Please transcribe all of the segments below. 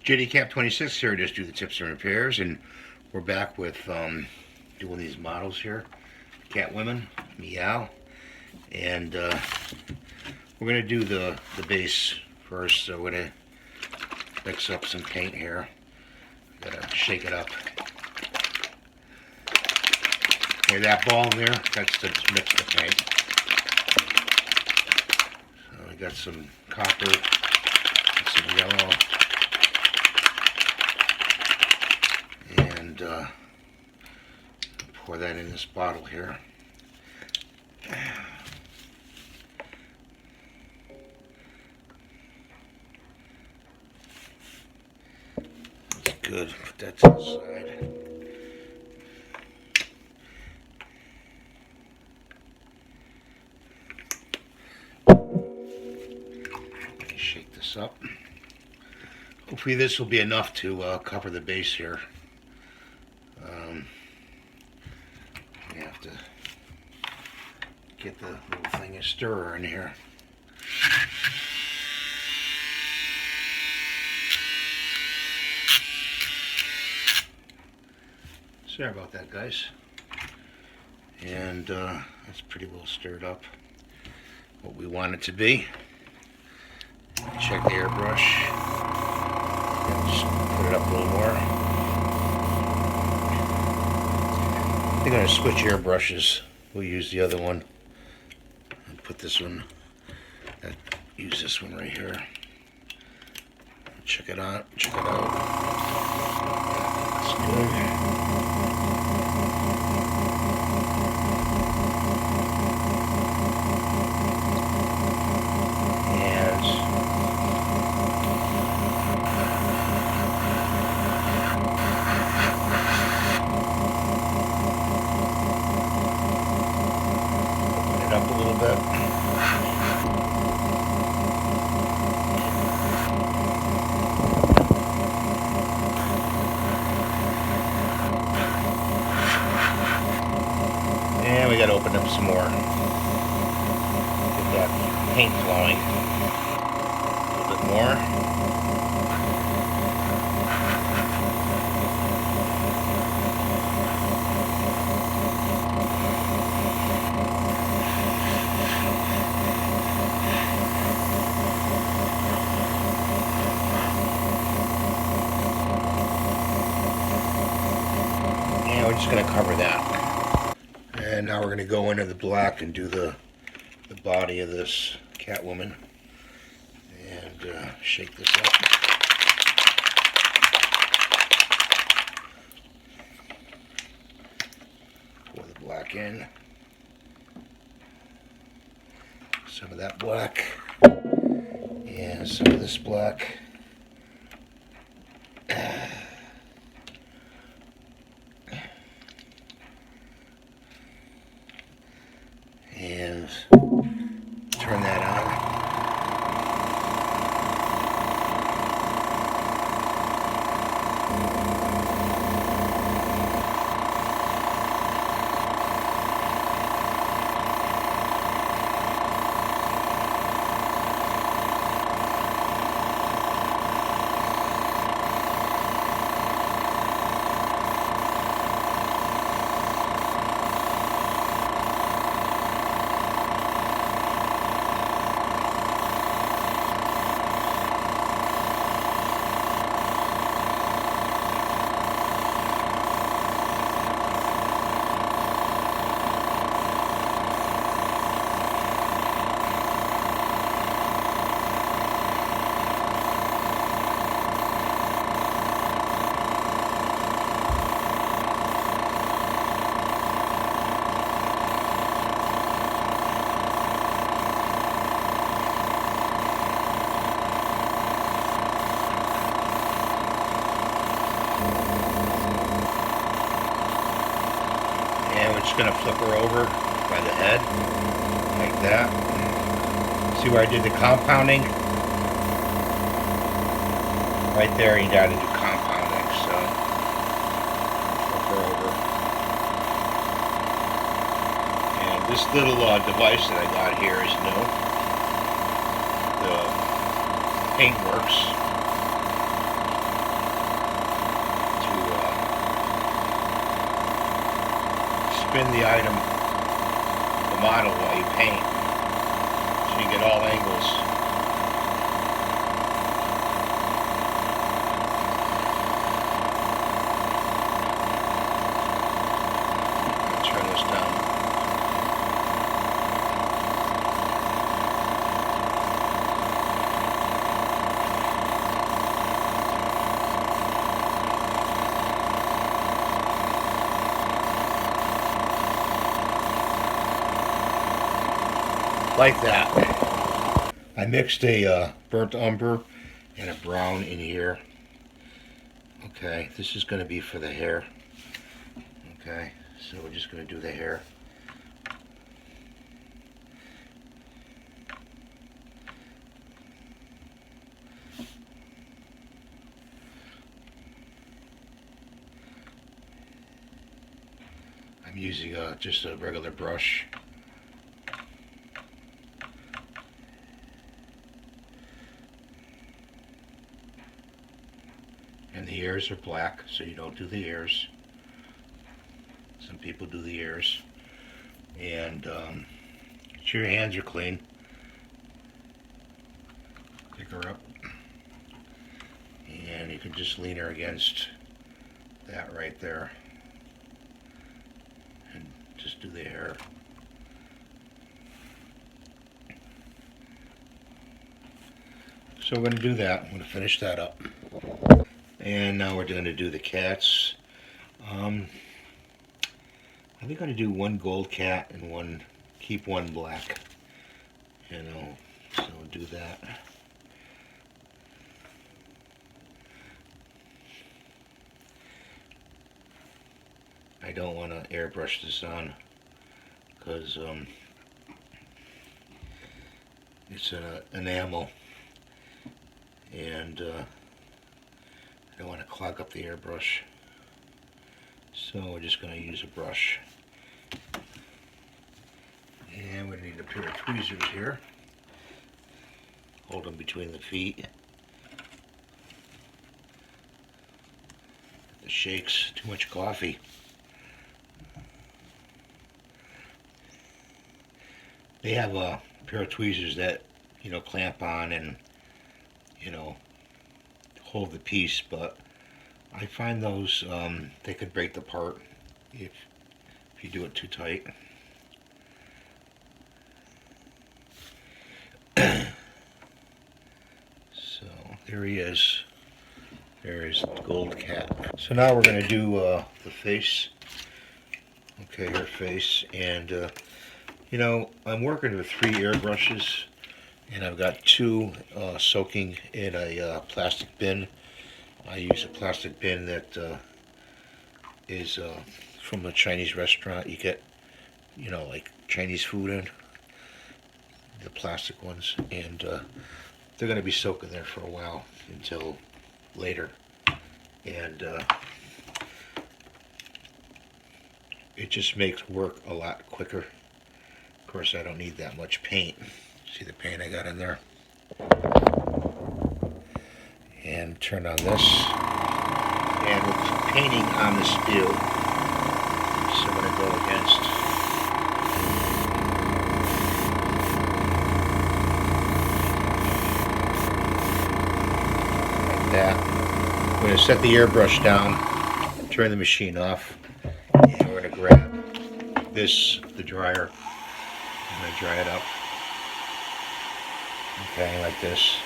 JDCap26 here, just do the tips and repairs, and we're back with doing these models here. Catwoman, Meow, and we're going to do the base first, so we're going to mix up some paint here. Gotta shake it up. Okay, that ball in there, that's to mix the paint. So we got some copper, some yellow, and pour that in this bottle here. That's good. Put that to the side. Shake this up. Hopefully this will be enough to cover the base here. You have to get the little thing of stirrer in here. Sorry about that, guys. And it's pretty well stirred up. What we want it to be. Check the airbrush. Just put it up a little more. I'm going to switch airbrushes. We'll use the other one. And put this one. Use this one right here. Check it out. Check it out. That's good. Up a little bit. And we got to open up some more. Get that paint flowing. A little bit more. We're just going to cover that. And now we're going to go into the black and do the body of this Catwoman. And shake this up. Pour the black in. Some of that black. And some of this black. And turn that on. And we're just going to flip her over by the head, like that. See where I did the compounding? Right there you got to do compounding, so flip her over. And this little device that I got here is new. The paint works. spin the item, the model, while you paint, so you get all angles. Turn this down. Like that. I mixed a burnt umber and a brown in here. Okay, this is going to be for the hair. Okay, so we're just going to do the hair. I'm using just a regular brush. And the ears are black, so you don't do the ears. Some people do the ears. And sure your hands are clean. Pick her up. And you can just lean her against that right there. And just do the hair. So we're going to do that. I'm going to finish that up. And now we're going to do the cats. I think I'm going to do one gold cat and keep one black. You know, so we'll do that. I don't want to airbrush this on because it's an enamel, and I don't want to clog up the airbrush. So we're just going to use a brush. And we need a pair of tweezers here. Hold them between the feet. The shakes, too much coffee. They have a pair of tweezers that, you know, clamp on and, you know, hold the piece, but I find those they could break the part if you do it too tight. So there he is. There is the gold cat. So now we're going to do the face. Okay, her face, and you know, I'm working with 3 airbrushes, and I've got 2 soaking in a plastic bin. I use a plastic bin that is from a Chinese restaurant. You get, you know, like Chinese food in, the plastic ones, and they're going to be soaking there for a while until later. And it just makes work a lot quicker. Of course, I don't need that much paint. See the paint I got in there? And turn on this. And with painting on the spew, so I'm going to go against. Like that. I'm going to set the airbrush down, turn the machine off, and we're going to grab this, the dryer. I'm going to dry it up. Okay, like this.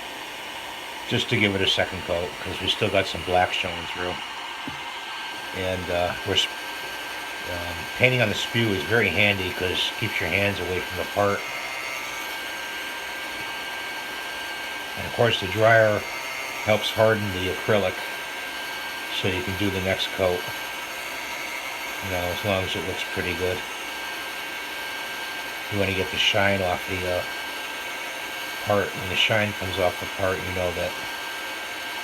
Just to give it a second coat, because we still got some black showing through. And we're painting on the spew is very handy because it keeps your hands away from the part. And of course the dryer helps harden the acrylic so you can do the next coat. You know, as long as it looks pretty good. You want to get the shine off the part. When the shine comes off the part, you know that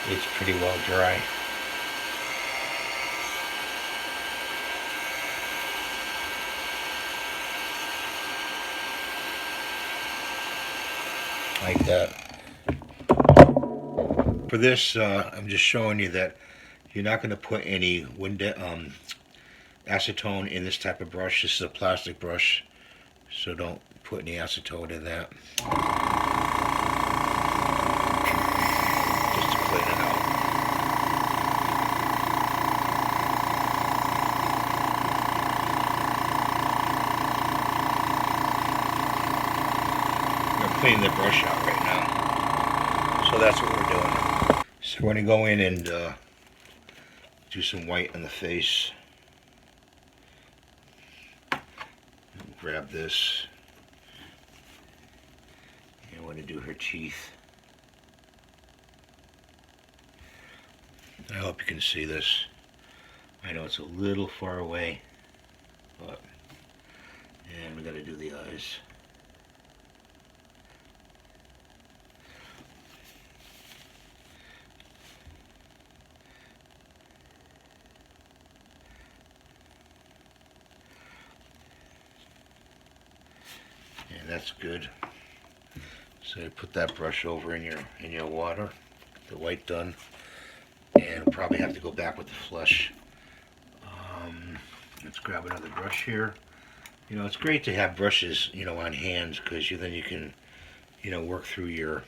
it's pretty well dry. Like that. For this, I'm just showing you that you're not going to put any acetone in this type of brush. This is a plastic brush, so don't put any acetone in that. Just to clean it out. I'm going to clean the brush out right now. So that's what we're doing. So we're going to go in and do some white on the face. Grab this. And I want to do her teeth. I hope you can see this. I know it's a little far away, but, and we got to do the eyes. And that's good. So put that brush over in your water, the white done, and we'll probably have to go back with the flesh. Let's grab another brush here. You know, it's great to have brushes, you know, on hands, because then you can, you know, work through your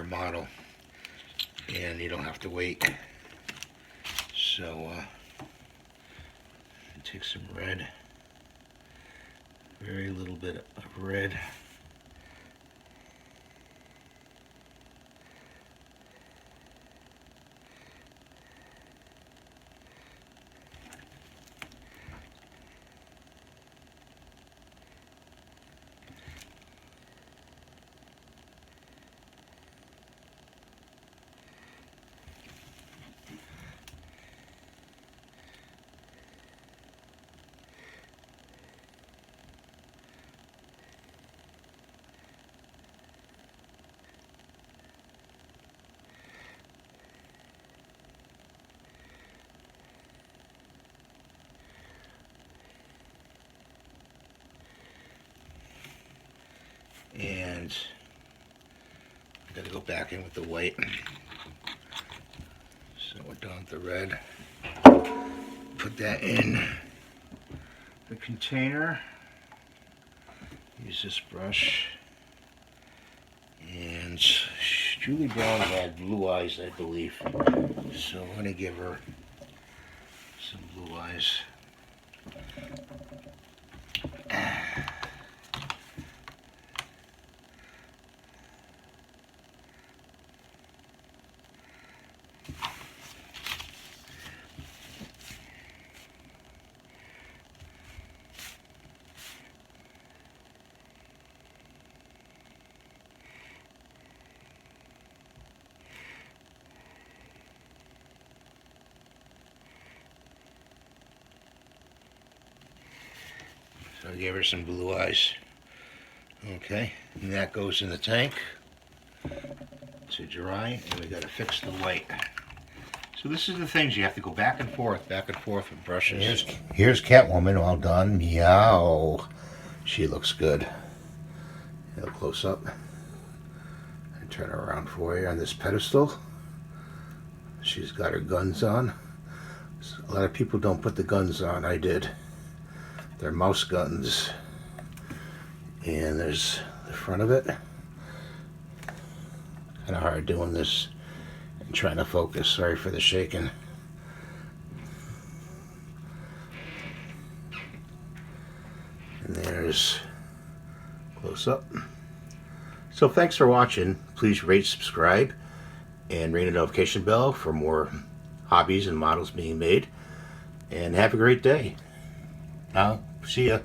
model, and you don't have to wait. So take some red. Very little bit of red. And I'm going to go back in with the white. So we're done with the red. Put that in the container. Use this brush. And Julie Brown had blue eyes, I believe. So I'm going to give her some blue eyes. So I gave her some blue eyes. Okay, and that goes in the tank to dry, and we got to fix the white. So this is the things you have to go back and forth with brushes. Here's Catwoman, all done. Meow. She looks good. A little close up. And turn her around for you on this pedestal. She's got her guns on. A lot of people don't put the guns on. I did. They're mouse guns. And there's the front of it. Kind of hard doing this and trying to focus. Sorry for the shaking. And there's close up. So thanks for watching. Please rate, subscribe, and ring the notification bell for more hobbies and models being made. And have a great day. Now, see ya.